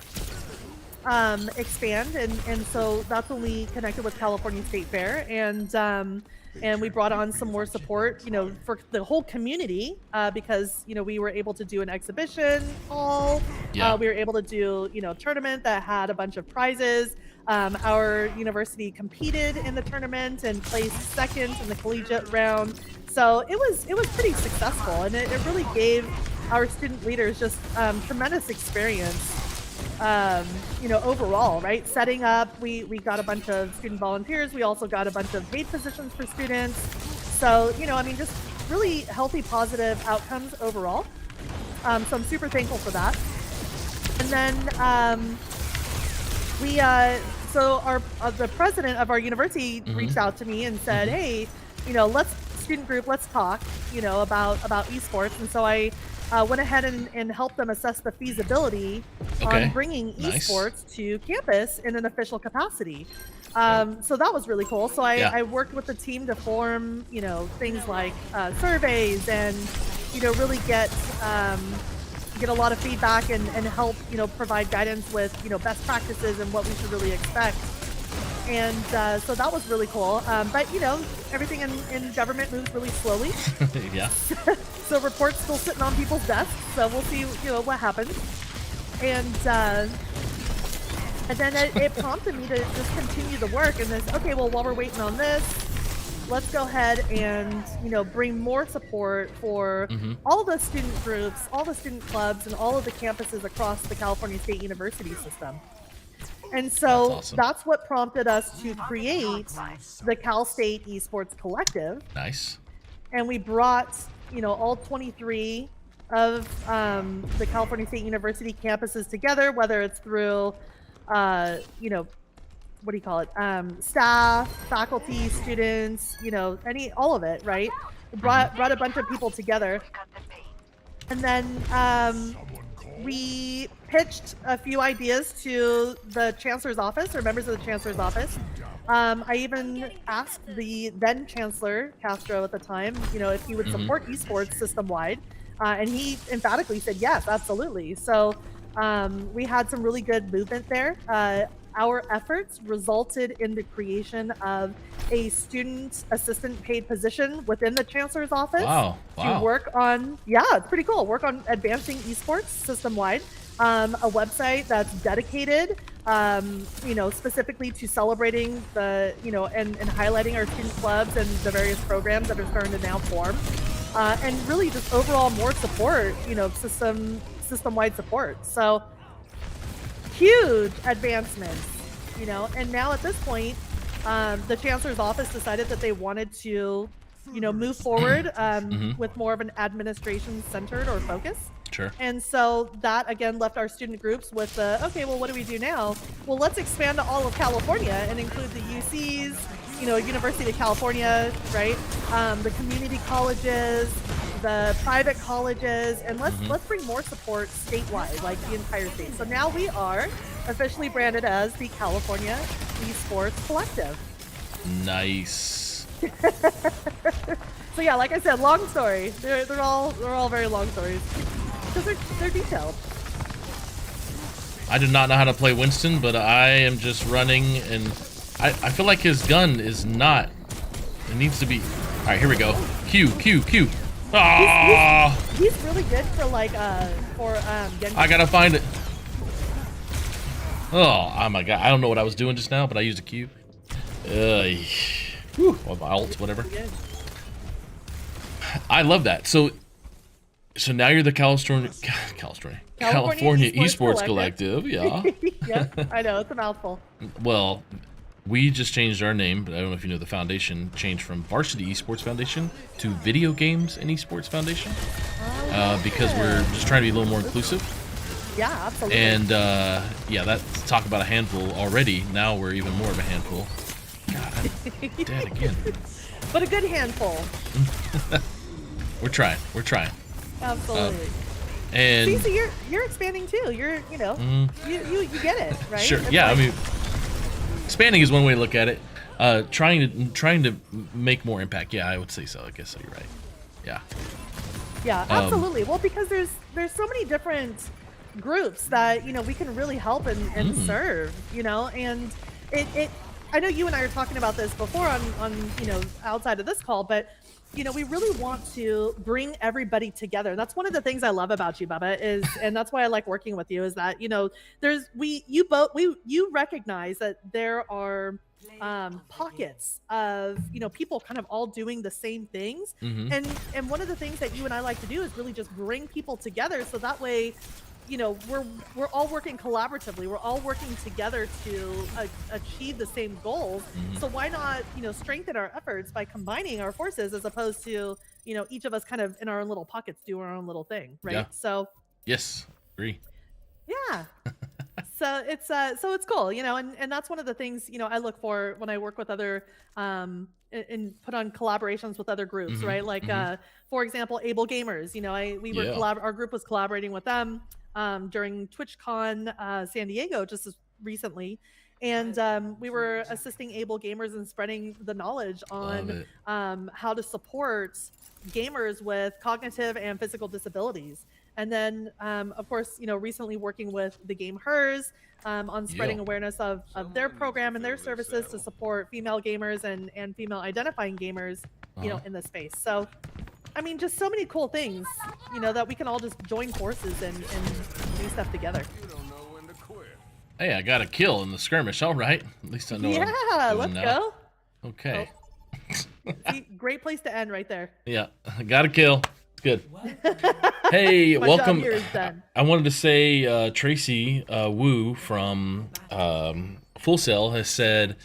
expand, and so that's when we connected with California State Fair, and we brought on some more support, for the whole community, because we were able to do an exhibition hall. We were able to do a tournament that had a bunch of prizes. Our university competed in the tournament and placed second in the collegiate round. So it was pretty successful, and it really gave our student leaders just tremendous experience. Overall, right? Setting up, we got a bunch of student volunteers. We also got a bunch of paid positions for students. So, just really healthy, positive outcomes overall. So I'm super thankful for that. And then the president of our university reached out to me and said, hey, student group, let's talk, about esports. And so I went ahead and helped them assess the feasibility on bringing esports to campus in an official capacity. So that was really cool. So I worked with the team to form, things like surveys and, really get a lot of feedback and help, provide guidance with, best practices and what we should really expect. And so that was really cool. But, everything in government moves really slowly. Yeah. So reports still sitting on people's desks. So we'll see, what happens. And then it prompted me to just continue the work. And this, okay, well, while we're waiting on this, let's go ahead and, bring more support for all the student groups, all the student clubs, and all of the campuses across the California State University system. And so that's what prompted us to create the Cal State Esports Collective. Nice. And we brought, all 23 of the California State University campuses together, whether it's through, what do you call it? Staff, faculty, students, all of it, right? Brought a bunch of people together. And then we pitched a few ideas to the chancellor's office, or members of the chancellor's office. I even asked the then chancellor, Castro at the time, if he would support esports system-wide. And he emphatically said, yes, absolutely. So we had some really good movement there. Our efforts resulted in the creation of a student assistant paid position within the chancellor's office to work on, it's pretty cool, work on advancing esports system-wide. A website that's dedicated, specifically to celebrating the, and highlighting our student clubs and the various programs that are starting to now form. And really just overall more support, system-wide support. So huge advancements, and now at this point, the chancellor's office decided that they wanted to, move forward with more of an administration-centered or focus. Sure. And so that again left our student groups with okay, well, what do we do now? Well, let's expand to all of California and include the UCs, University of California, right? The community colleges, the private colleges, and let's bring more support statewide, like the entire state. So now we are officially branded as the California Esports Collective. Nice. So yeah, like I said, long story. They're all very long stories because they're detailed. I do not know how to play Winston, but I am just running, and I feel like his gun is not. It needs to be. All right, here we go. Q. Ah! He's really good for like Genji. I gotta find it. Oh my god! I don't know what I was doing just now, but I used a Q. Whew, or my alt, whatever. I love that. So now you're the California Esports Collective. Yeah. Yep, I know, it's a mouthful. Well, we just changed our name, but I don't know if you know the foundation changed from Varsity Esports Foundation to Video Games and Esports Foundation because we're just trying to be a little more inclusive. Yeah, absolutely. And yeah, that's talk about a handful already. Now we're even more of a handful. God, I'm dead again. But a good handful. We're trying. Absolutely. And see, so you're expanding too. You get it, right? Sure. It's Yeah, like, I mean, expanding is one way to look at it. Trying to make more impact. Yeah, I would say so. I guess so. You're right. Yeah. Yeah, absolutely. Well, because there's so many different groups that we can really help and serve. And it. I know you and I were talking about this before on outside of this call, but we really want to bring everybody together. That's one of the things I love about you, Bubba, and that's why I like working with you, is that you recognize that there are pockets of people kind of all doing the same things, and one of the things that you and I like to do is really just bring people together, so that way we're all working collaboratively. We're all working together to achieve the same goals. So why not, strengthen our efforts by combining our forces, as opposed to, each of us kind of in our own little pockets do our own little thing, right? Yeah. So yes, agree. Yeah. So it's cool, and that's one of the things, I look for when I work with other and put on collaborations with other groups, right? Like for example, Able Gamers, our group was collaborating with them during TwitchCon San Diego just recently, and we were assisting Able Gamers in spreading the knowledge on how to support gamers with cognitive and physical disabilities. And then of course, recently working with the game Hers on spreading awareness of their program and their services to support female gamers and female identifying gamers in this space. So I mean, just so many cool things, that we can all just join forces and do stuff together. Hey, I got a kill in the skirmish. All right. At least I know. Yeah, let's go. Okay. Oh. See, great place to end right there. Yeah, I got a kill. Good. Hey, My welcome. job here is done. I wanted to say Tracy Wu from Full Sail has said,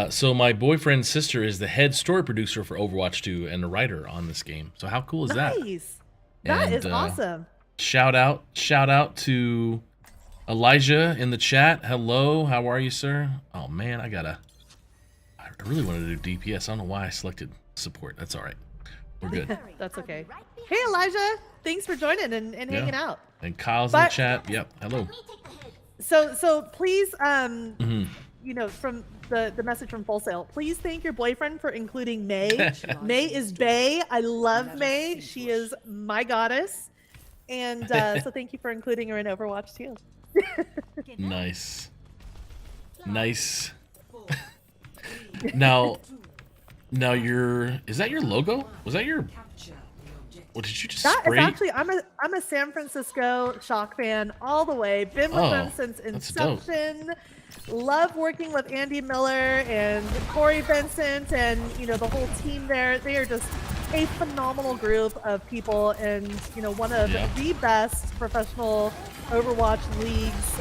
so my boyfriend's sister is the head story producer for Overwatch 2 and the writer on this game. So how cool is that? Nice. That is awesome. Shout out to Elijah in the chat. Hello, how are you, sir? Oh man, I really wanted to do DPS. I don't know why I selected support. That's all right. We're good. That's okay. Hey Elijah, thanks for joining and hanging out. And Kyle's in the chat. Yep. Hello. So please, from the message from Full Sail, please thank your boyfriend for including May. May is bae. I love May. She is my goddess. And so thank you for including her in Overwatch too. Nice. Now is that your logo? Was that your? What did you just That spray? is actually, I'm a San Francisco Shock fan all the way. Been with them since inception. Love working with Andy Miller and Corey Vincent and the whole team there. They are just a phenomenal group of people, and one of the best professional Overwatch leagues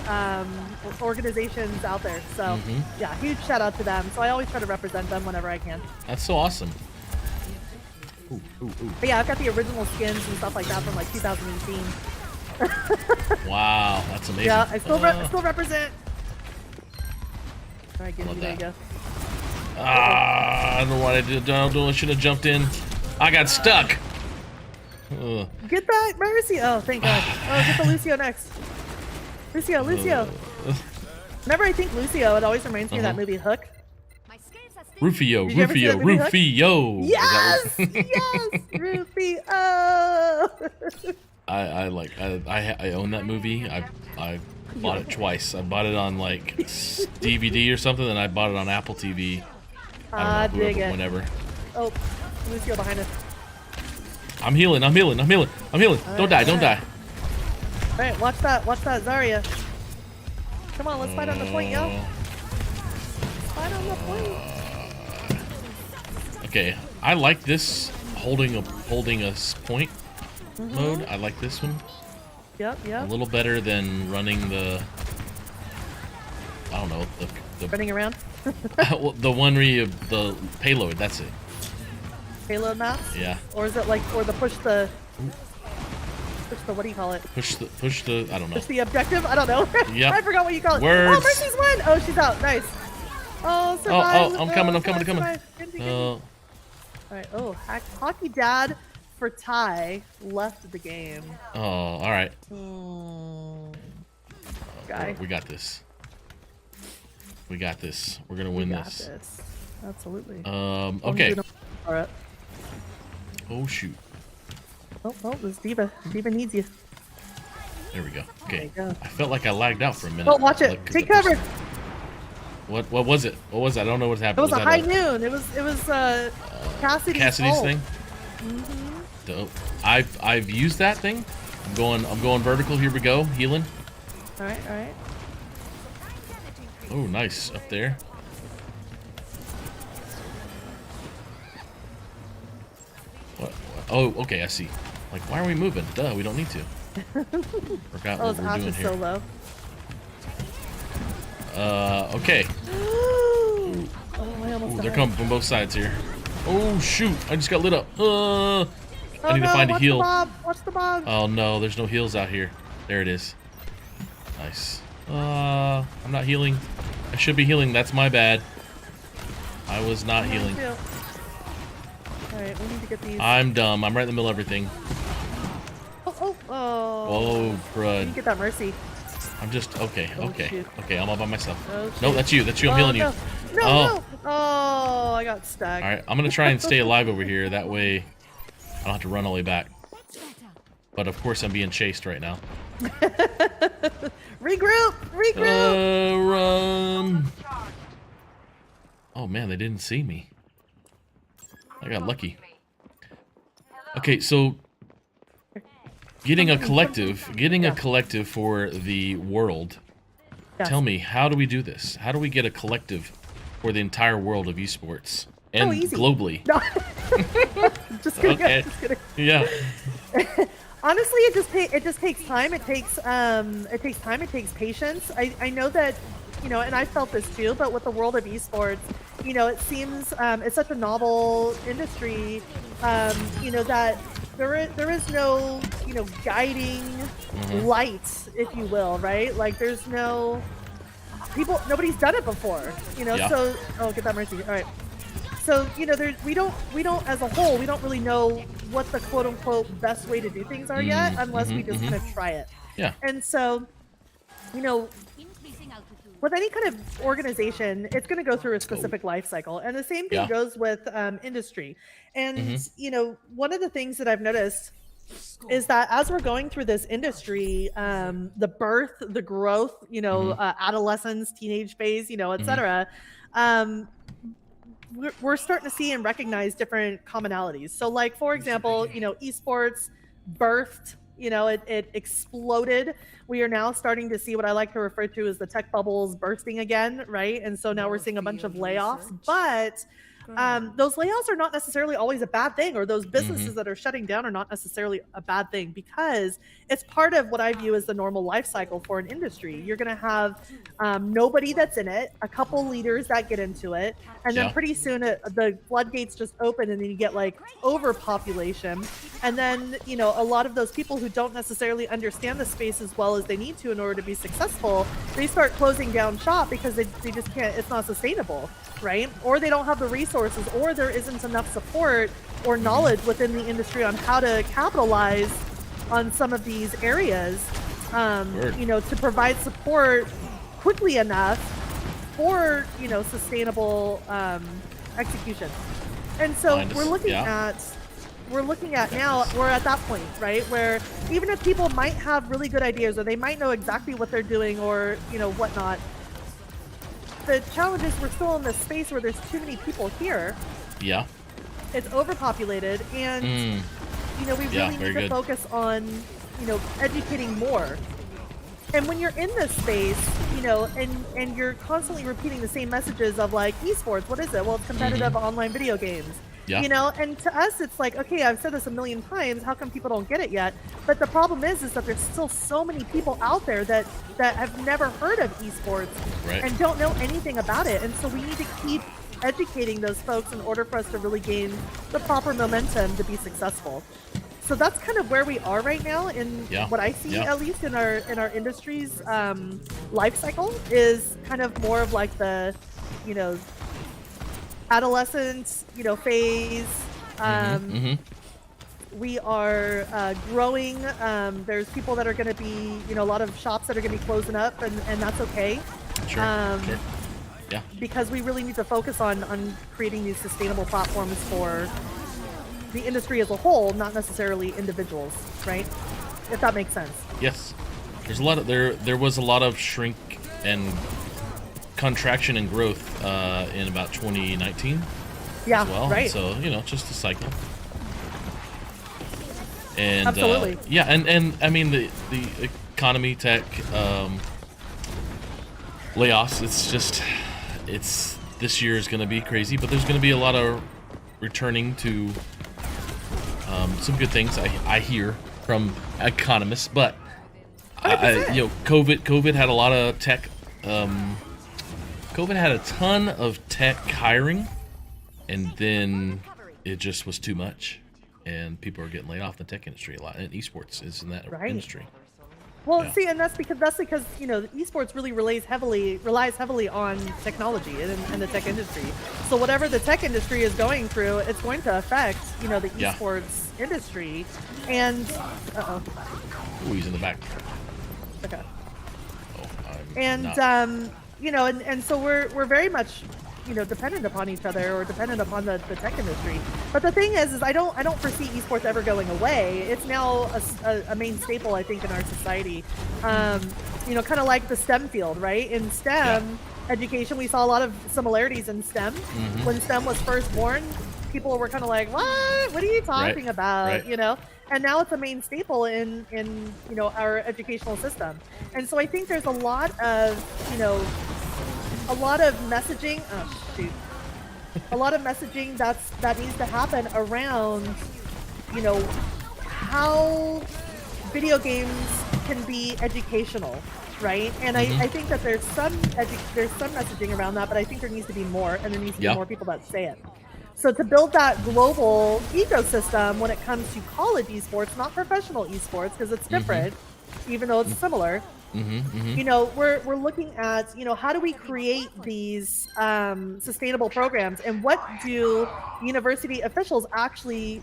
organizations out there. So yeah, huge shout out to them. So I always try to represent them whenever I can. That's so awesome. But yeah, I've got the original skins and stuff like that from like 2018. Wow, that's amazing. Yeah, I still represent. All right, there you go. I don't know what I did. I should have jumped in. I got stuck. Get that Mercy. Oh, thank God. Oh, get the Lucio next. Lucio. Whenever I think Lucio, it always reminds me of that movie Hook. Rufio, Did you ever see that movie, Hook? Rufio. Yes, yes, Rufio. I own that movie. I bought it twice. I bought it on like DVD or something, and I bought it on Apple TV. I don't know, dig it. whenever. Oh, Lucio behind us. I'm healing. Don't die. Don't die. All right, watch that, Zarya. Come on, let's fight on the point, yo. Let's fight on the point. Okay, I like this holding a point mode. I like this one. Yep. A little better than running the. I don't know the running around. well, the one where you the payload. That's it. Payload maps. Yeah. Or is it like push the what do you call it? Push the I don't know. Push the objective? I don't know. Yep. I forgot what you call it. Words. Oh, Mercy's won. Oh, she's out. Nice. Oh, survive. Oh, I'm coming. All right. Oh, Hockey Dad for Ty left the game. Oh, all right. Guy. We got this. We're gonna win this. Absolutely. Okay. All right. Oh shoot. Oh, this Diva needs you. There we go. Okay. There you go. I felt like I lagged out for a minute. Oh, watch it. Like, Take cover. What was it? I don't know what happened. It was a high noon. It was Cassidy's thing. Mm-hmm. Dope. I've used that thing. I'm going vertical. Here we go. Healing. All right. Oh, nice up there. What? Oh, okay. I see. Like, why are we moving? Duh, we don't need to. Forgot what we're doing here. So low. Okay. Oh, I almost They're died. coming from both sides here. Oh shoot! I just got lit up. I need to no, find a heal. Watch the bomb. Oh no, there's no heals out here. There it is. Nice. I'm not healing. I should be healing. That's my bad. I was not healing. Alright, we need to get these. I'm dumb. I'm right in the middle of everything. Oh. Oh, crud. You get that Mercy. I'm just okay. Shoot. Okay, I'm all by myself. Oh, no, that's you. I'm healing you. No. Oh, I got stuck. All right, I'm gonna try and stay alive over here. That way, I don't have to run all the way back. But of course, I'm being chased right now. Regroup. Run. Oh man, they didn't see me. I got lucky. Okay, so getting a collective for the world. Yes. Tell me, how do we do this? How do we get a collective for the entire world of esports and easy. globally? No. Just kidding. Okay. Just kidding. Yeah. Honestly, it just takes time. It takes time. It takes patience. I know that, and I felt this too. But with the world of esports, it seems it's such a novel industry. That there is no guiding light, if you will, right? Like there's no nobody's done it before. Yeah. So get that Mercy. All right. So we don't as a whole we don't really know what the quote unquote best way to do things are yet, unless we just kind of try it. Yeah. And so, with any kind of organization, it's going to go through a specific life cycle, and the same thing goes with industry. And one of the things that I've noticed is that as we're going through this industry, the birth, the growth, adolescence, teenage phase, etc. We're starting to see and recognize different commonalities. So like, for example, esports birthed, it exploded. We are now starting to see what I like to refer to as the tech bubbles bursting again, right? And so now we're seeing a bunch of layoffs, but those layoffs are not necessarily always a bad thing, or those businesses that are shutting down are not necessarily a bad thing, because it's part of what I view as the normal life cycle for an industry. You're going to have nobody that's in it, a couple leaders that get into it, and then pretty soon the floodgates just open, and then you get like overpopulation. And then, a lot of those people who don't necessarily understand the space as well as they need to in order to be successful, they start closing down shop because they just can't, it's not sustainable, right? Or they don't have the resources, or there isn't enough support or knowledge within the industry on how to capitalize on some of these areas, to provide support quickly enough for, sustainable execution. And so we're looking at now, we're at that point, right, where even if people might have really good ideas or they might know exactly what they're doing or, you know, whatnot, the challenge is we're still in this space where there's too many people here. Yeah. It's overpopulated, and you know, we really need to focus on, you know, educating more. And when you're in this space, you know, and you're constantly repeating the same messages of like, esports, what is it? Well, it's competitive online video games. Yeah. You know, and to us, it's like, okay, I've said this a million times. How come people don't get it yet? But the problem is that there's still so many people out there that have never heard of esports and don't know anything about it. And so we need to keep educating those folks in order for us to really gain the proper momentum to be successful. So that's kind of where we are right now in what I see, at least in our industry's life cycle, is kind of more of like the, you know, adolescent, you know, phase. We are growing. There's people that are going to be, you know, a lot of shops that are going to be closing up, and that's okay. Sure. Yeah. Because we really need to focus on creating these sustainable platforms for the industry as a whole, not necessarily individuals, right? If that makes sense. Yes. There's a lot of there was a lot of shrink and contraction and growth in about 2019 as well. Right. So, you know, just a cycle. And absolutely. Yeah, and I mean the economy, tech, layoffs, it's this year is going to be crazy, but there's going to be a lot of returning to some good things I hear from economists, but you know, COVID had a lot of tech. COVID had a ton of tech hiring, and then it just was too much, and people are getting laid off in the tech industry a lot. And esports is in that industry. Well, see, and that's because you know, esports really relies heavily on technology and the tech industry. So whatever the tech industry is going through, it's going to affect, you know, the esports industry. And Ooh, he's in the back. Okay. Oh, and you know, and so we're very much, you know, dependent upon each other, or dependent upon the tech industry. But the thing is I don't foresee esports ever going away. It's now a main staple, I think, in our society. You know, kind of like the STEM field, right? In STEM education, we saw a lot of similarities in STEM. When STEM was first born, people were kind of like, what are you talking about? You know, and now it's a main staple in you know, our educational system. And so I think there's a lot of, you know, a lot of messaging. Oh shoot! A lot of messaging that needs to happen around, you know, how video games can be educational, right? And I think that there's some messaging around that, but I think there needs to be more, and there needs to be more people that say it. So to build that global ecosystem when it comes to college esports, not professional esports, because it's different, even though it's similar. You know, we're looking at, you know, how do we create these sustainable programs, and what do university officials actually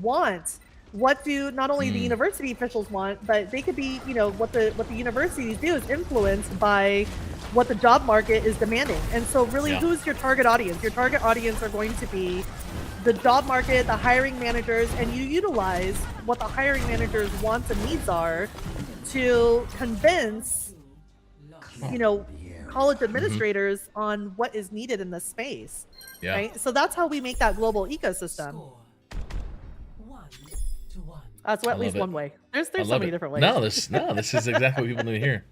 want? What do not only the university officials want, but they could be, you know, what the universities do is influenced by what the job market is demanding. And so really, who's your target audience? Your target audience are going to be the job market, the hiring managers, and you utilize what the hiring managers' wants and needs are to convince, you know, college administrators on what is needed in this space. Right? So that's how we make that global ecosystem. That's at least one way. There's so many different ways. No, this is exactly what people need to hear.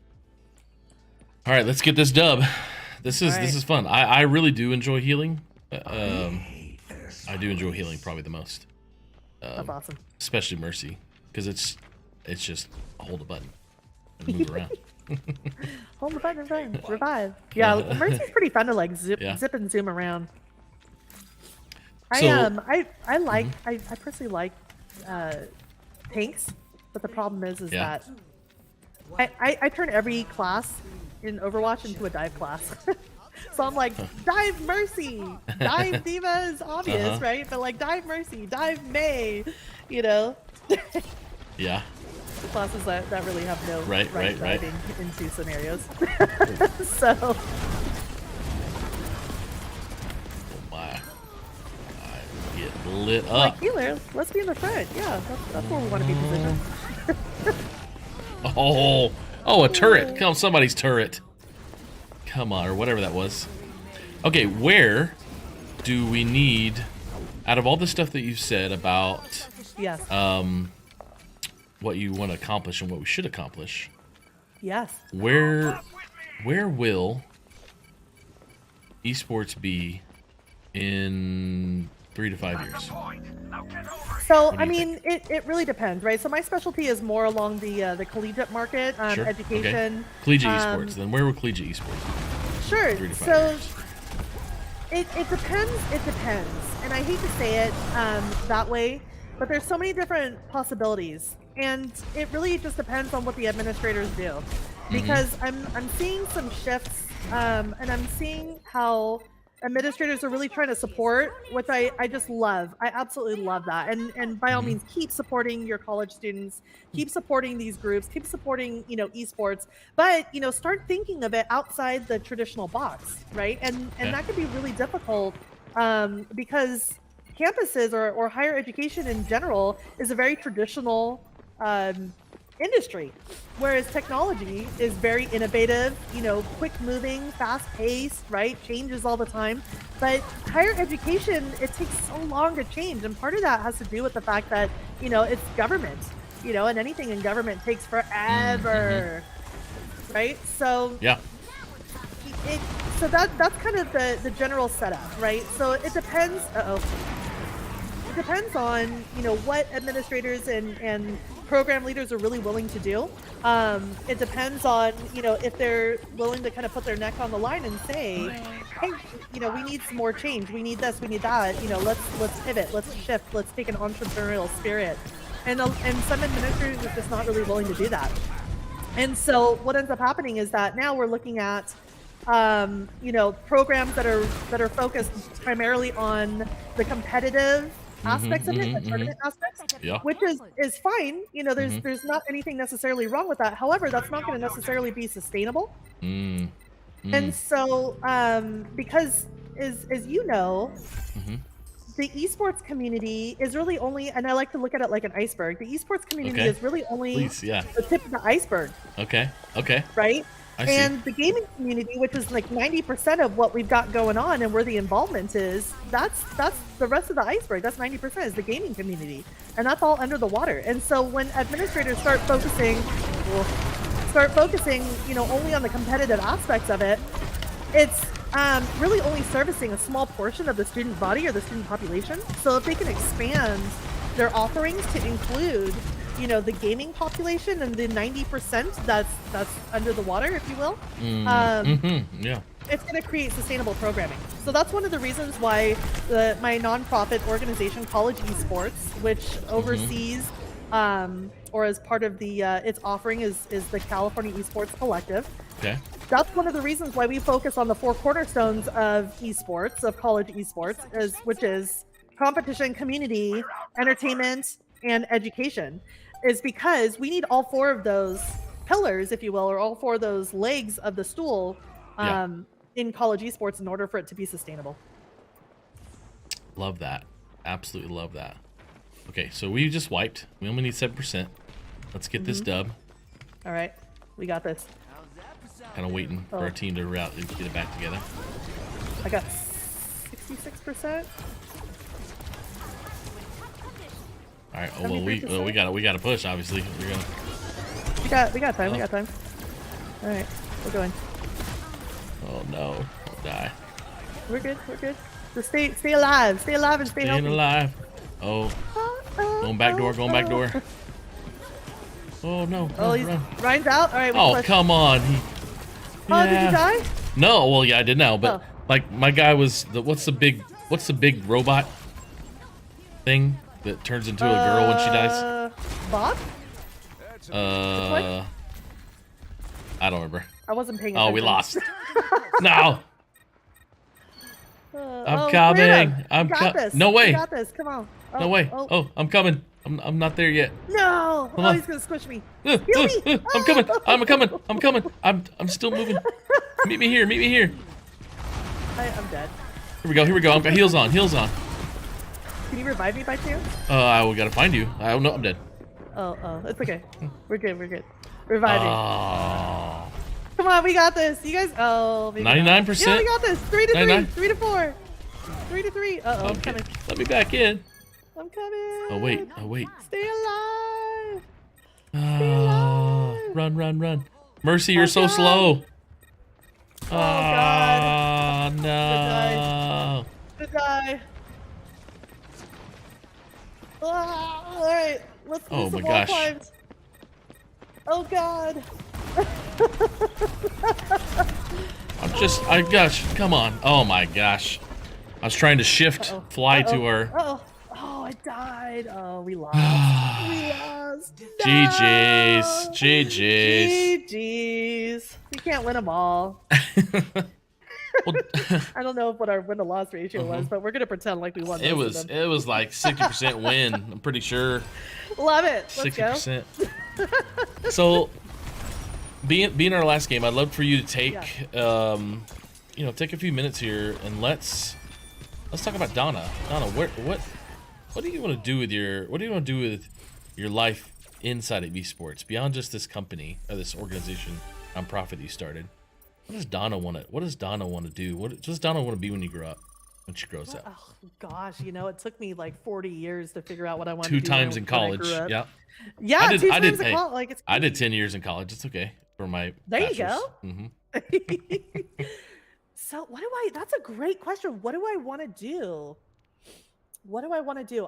All right, let's get this dub. This is fun. I really do enjoy healing. I do enjoy healing probably the most. That's awesome. Especially Mercy, because it's just hold a button and move around. Hold the button and revive. Yeah, Mercy's pretty fun to like zip and zoom around. I personally like tanks, but the problem is that I turn every class in Overwatch into a dive class. So I'm like, dive Mercy, dive Diva is obvious, right? But like dive Mercy, dive May, you know. Yeah. The classes that really have no right diving into scenarios. So. Oh my. lit Like, up. healer, let's be in the front. Yeah, that's where we want to be positioned. Oh, a turret. Come, somebody's turret. Come on, or whatever that was. Okay, where do we need, out of all the stuff that you've said about Yes. what you want to accomplish and what we should accomplish, Yes. where will esports be in 3 to 5 years? So, I mean, it really depends, right? So my specialty is more along the collegiate market, Sure. education. Okay. Collegiate esports. Then where will collegiate esports? Sure. 3 to 5 So years. it depends. It depends. And I hate to say it that way, but there's so many different possibilities. And it really just depends on what the administrators do. Because I'm seeing some shifts, and I'm seeing how administrators are really trying to support, which I just love. I absolutely love that. And by all means, keep supporting your college students, keep supporting these groups, keep supporting, esports, but, start thinking of it outside the traditional box, right? And that can be really difficult because campuses or higher education in general is a very traditional industry, whereas technology is very innovative, quick moving, fast paced, right? Changes all the time. But higher education, it takes so long to change. And part of that has to do with the fact that, it's government, and anything in government takes forever, right? So yeah. So that's kind of the general setup, right? So it depends. It depends on what administrators and program leaders are really willing to do. It depends on if they're willing to kind of put their neck on the line and say, hey, we need some more change. We need this. We need that. Let's pivot. Let's shift. Let's take an entrepreneurial spirit. And some administrators are just not really willing to do that. And so what ends up happening is that now we're looking at programs that are focused primarily on the competitive aspects of it, the tournament aspects, which is fine. There's not anything necessarily wrong with that. However, that's not going to necessarily be sustainable. And so, because as you know, the esports community is really only, and I like to look at it like an iceberg. The esports community is really only the tip of the iceberg. Okay. Right? I see. And the gaming community, which is like 90% of what we've got going on and where the involvement is, that's the rest of the iceberg. That's 90% is the gaming community. And that's all under the water. And so when administrators start focusing, only on the competitive aspects of it, it's really only servicing a small portion of the student body or the student population. So if they can expand their offerings to include the gaming population and the 90% that's under the water, if you will, it's going to create sustainable programming. So that's one of the reasons why my nonprofit organization, College Esports, which oversees or as part of the its offering is the California Esports Collective. Okay. That's one of the reasons why we focus on the 4 cornerstones of esports, of college esports, which is competition, community, entertainment, and education. Is because we need all 4 of those pillars, if you will, or all 4 of those legs of the stool in college esports in order for it to be sustainable. Love that. Absolutely love that. Okay, so we just wiped. We only need 7%. Let's get this dub. All right, we got this. Kind of waiting for our team to get it back together. I got 66%. All right. Oh, well, we got to push. Obviously, we're gonna. We got time. We got time. All right, we're going. Oh no! I'll die. We're good. We're good. Just stay alive. Stay alive and stay healthy. Staying alive. Oh. Going back door. Going back door. Oh no! Oh, Ryan's out. All right. We push. Come on! Did you die? No. Well, yeah, I did now, but like my guy was what's the big robot thing that turns into a girl when she dies? Bob? I don't remember. I wasn't paying attention. Oh, we lost. No. I'm coming. You got this. No way. You got this. Come on. Oh, no way. Oh, I'm coming. I'm not there yet. No. Hold on. He's gonna squish me. I'm coming. I'm coming. I'm still moving. Meet me here. I'm dead. Here we go. I've got heels on. Can you revive me by chance? We gotta find you. I don't know. I'm dead. Oh, it's okay. We're good. We're good. Revive me. Come on, we got this. You guys. Oh, maybe 99%. Yeah, we got this. 3 to 3. 99. 3 to 4. 3 to 3. I'm Okay. coming. Let me back in. I'm coming. Oh wait. Oh wait. Stay alive. Run. Mercy, you're so slow. Oh God. No. Good die. All right. Let's do Oh some my wall gosh. climbs. Oh God. Gosh, come on. Oh my gosh. I was trying to shift, fly to her. Oh, I died. Oh, we lost. We lost. GG's. GG's. GG's. We can't win them all. I don't know what our win to loss ratio was, but we're gonna pretend like we won. It most was of them. it was like 60% win. I'm pretty sure. Love it. Let's 60%. So, being our last game, I'd love for you to take take a few minutes here and let's talk about Donna. Donna, what do you want to do with your life inside of esports beyond just this company or this organization, nonprofit you started? What does Donna want to do? What does Donna want to be when you grow up? When she grows up? Oh gosh, it took me like 40 years to figure out what I wanted Two to do. times in college. Yeah. Yeah, I two did, times in college. Like it's I did 10 years in college. It's okay for my There bachelor's. you go. Mm-hmm. So that's a great question. What do I want to do? What do I want to do?